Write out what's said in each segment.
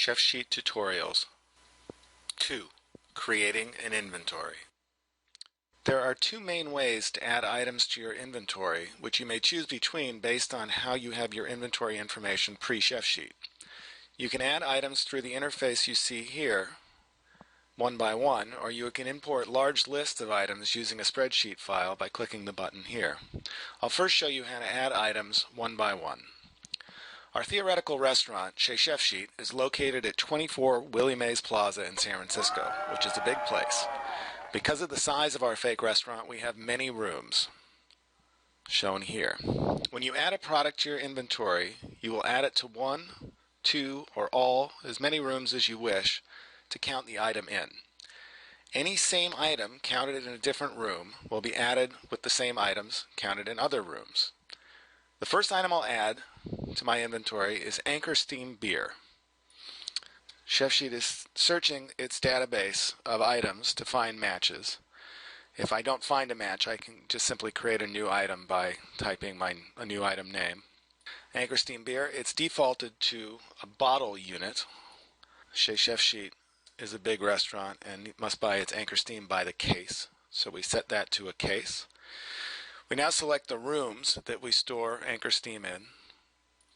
Chefsheet Tutorials 2. Creating an inventory. There are two main ways to add items to your inventory, which you may choose between based on how you have your inventory information pre-Chefsheet. You can add items through the interface you see here, one by one, or you can import large lists of items using a spreadsheet file by clicking the button here. I'll first show you how to add items one by one. Our theoretical restaurant, Chez Chefsheet, is located at 24 Willie Mays Plaza in San Francisco, which is a big place. Because of the size of our fake restaurant, we have many rooms, shown here. When you add a product to your inventory, you will add it to one, two, or all, as many rooms as you wish, to count the item in. Any same item counted in a different room will be added with the same items counted in other rooms. The first item I'll add to my inventory is Anchor Steam Beer. Chefsheet is searching its database of items to find matches. If I don't find a match, I can just simply create a new item by typing a new item name. Anchor Steam Beer, it's defaulted to a bottle unit. Chez Chefsheet is a big restaurant and it must buy its Anchor Steam by the case. So we set that to a case. We now select the rooms that we store Anchor Steam in,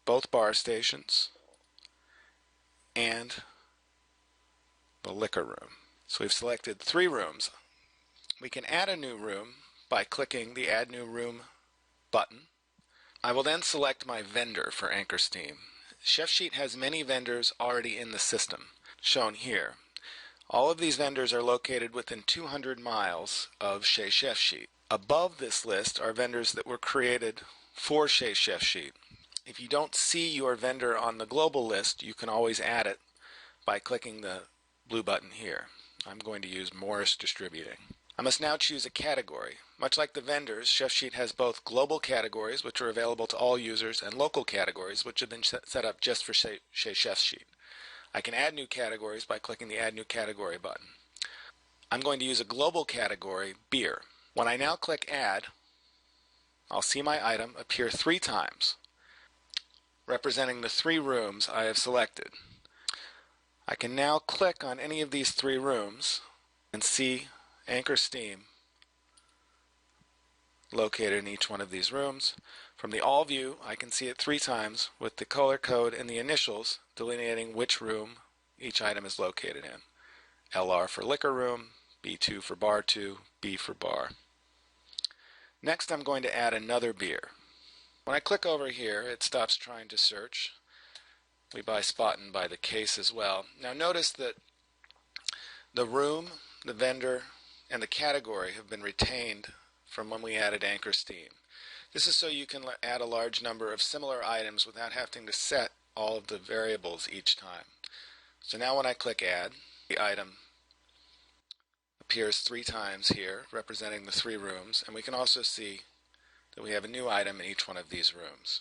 both bar stations and the liquor room. So we've selected 3 rooms. We can add a new room by clicking the Add New Room button. I will then select my vendor for Anchor Steam. Chefsheet has many vendors already in the system, shown here. All of these vendors are located within 200 miles of Chez Chefsheet. Above this list are vendors that were created for Chez Chefsheet. If you don't see your vendor on the global list, you can always add it by clicking the blue button here. I'm going to use Morris Distributing. I must now choose a category. Much like the vendors, Chefsheet has both global categories, which are available to all users, and local categories, which have been set up just for Chez Chefsheet. I can add new categories by clicking the Add New Category button. I'm going to use a global category, beer. When I now click Add, I'll see my item appear 3 times, representing the 3 rooms I have selected. I can now click on any of these 3 rooms and see Anchor Steam located in each one of these rooms. From the All view, I can see it 3 times with the color code and the initials delineating which room each item is located in. LR for liquor room, B2 for bar 2, B for bar. Next, I'm going to add another beer. When I click over here, it stops trying to search. We buy spot and by the case as well. Now notice that the room, the vendor, and the category have been retained from when we added Anchor Steam. This is so you can add a large number of similar items without having to set all of the variables each time. So now when I click Add, the item appears 3 times here, representing the 3 rooms, and we can also see that we have a new item in each one of these rooms.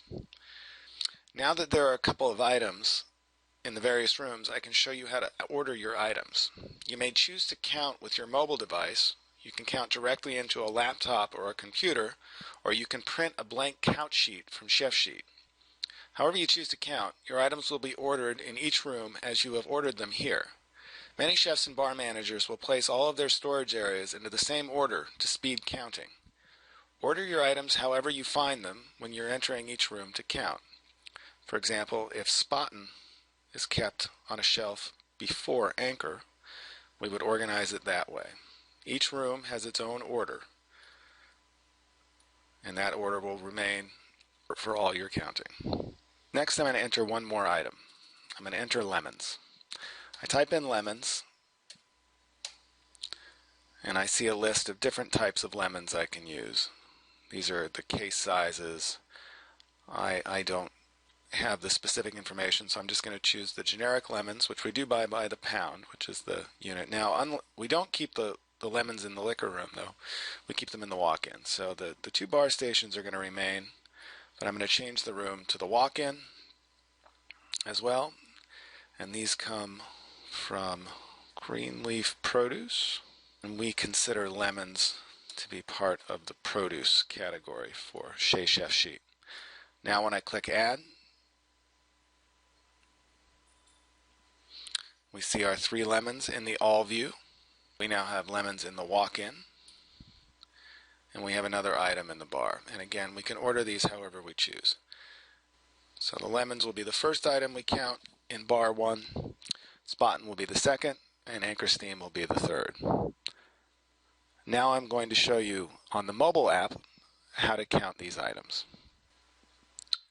Now that there are a couple of items in the various rooms, I can show you how to order your items. You may choose to count with your mobile device. You can count directly into a laptop or a computer, or you can print a blank count sheet from Chefsheet. However you choose to count, your items will be ordered in each room as you have ordered them here. Many chefs and bar managers will place all of their storage areas into the same order to speed counting. Order your items however you find them when you're entering each room to count. For example, if Spaten is kept on a shelf before Anchor, we would organize it that way. Each room has its own order, and that order will remain for all your counting. Next, I'm going to enter one more item. I'm going to enter lemons. I type in lemons, and I see a list of different types of lemons I can use. These are the case sizes. I don't have the specific information, so I'm just going to choose the generic lemons, which we do buy by the pound, which is the unit. Now, we don't keep the lemons in the liquor room, though. We keep them in the walk-in. So the 2 bar stations are going to remain, but I'm going to change the room to the walk-in as well. And these come from Greenleaf Produce, and we consider lemons to be part of the produce category for Chez Chefsheet. Now when I click Add, We see our 3 lemons in the all view. We now have lemons in the walk-in. And we have another item in the bar. And again, we can order these however we choose. So the lemons will be the first item we count in bar 1, Spaten will be the second, and Anchor Steam will be the third. Now I'm going to show you on the mobile app how to count these items.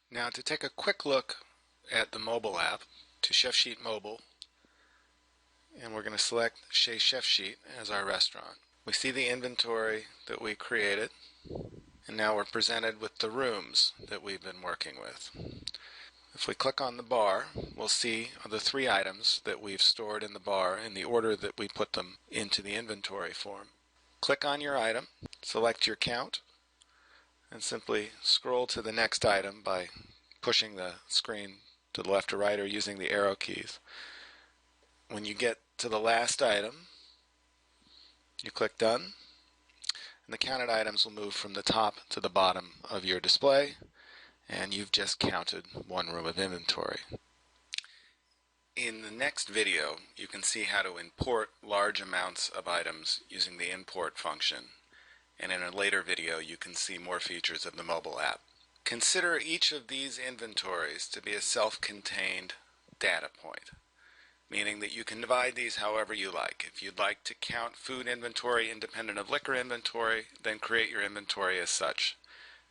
Now to take a quick look at the mobile app, to Chefsheet Mobile, and we're going to select Chez Chefsheet as our restaurant. We see the inventory that we created, and now we're presented with the rooms that we've been working with. If we click on the bar, we'll see the 3 items that we've stored in the bar in the order that we put them into the inventory form. Click on your item, select your count, and simply scroll to the next item by pushing the screen to the left or right or using the arrow keys. When you get to the last item, you click Done, and the counted items will move from the top to the bottom of your display, and you've just counted 1 room of inventory. In the next video, you can see how to import large amounts of items using the import function, and in a later video you can see more features of the mobile app. Consider each of these inventories to be a self-contained data point, meaning that you can divide these however you like. If you'd like to count food inventory independent of liquor inventory, then create your inventory as such.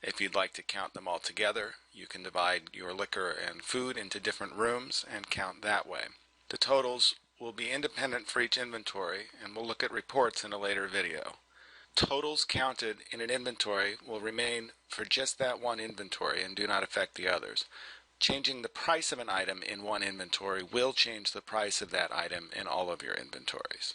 If you'd like to count them all together, you can divide your liquor and food into different rooms and count that way. The totals will be independent for each inventory, and we'll look at reports in a later video. Totals counted in an inventory will remain for just that one inventory and do not affect the others. Changing the price of an item in one inventory will change the price of that item in all of your inventories.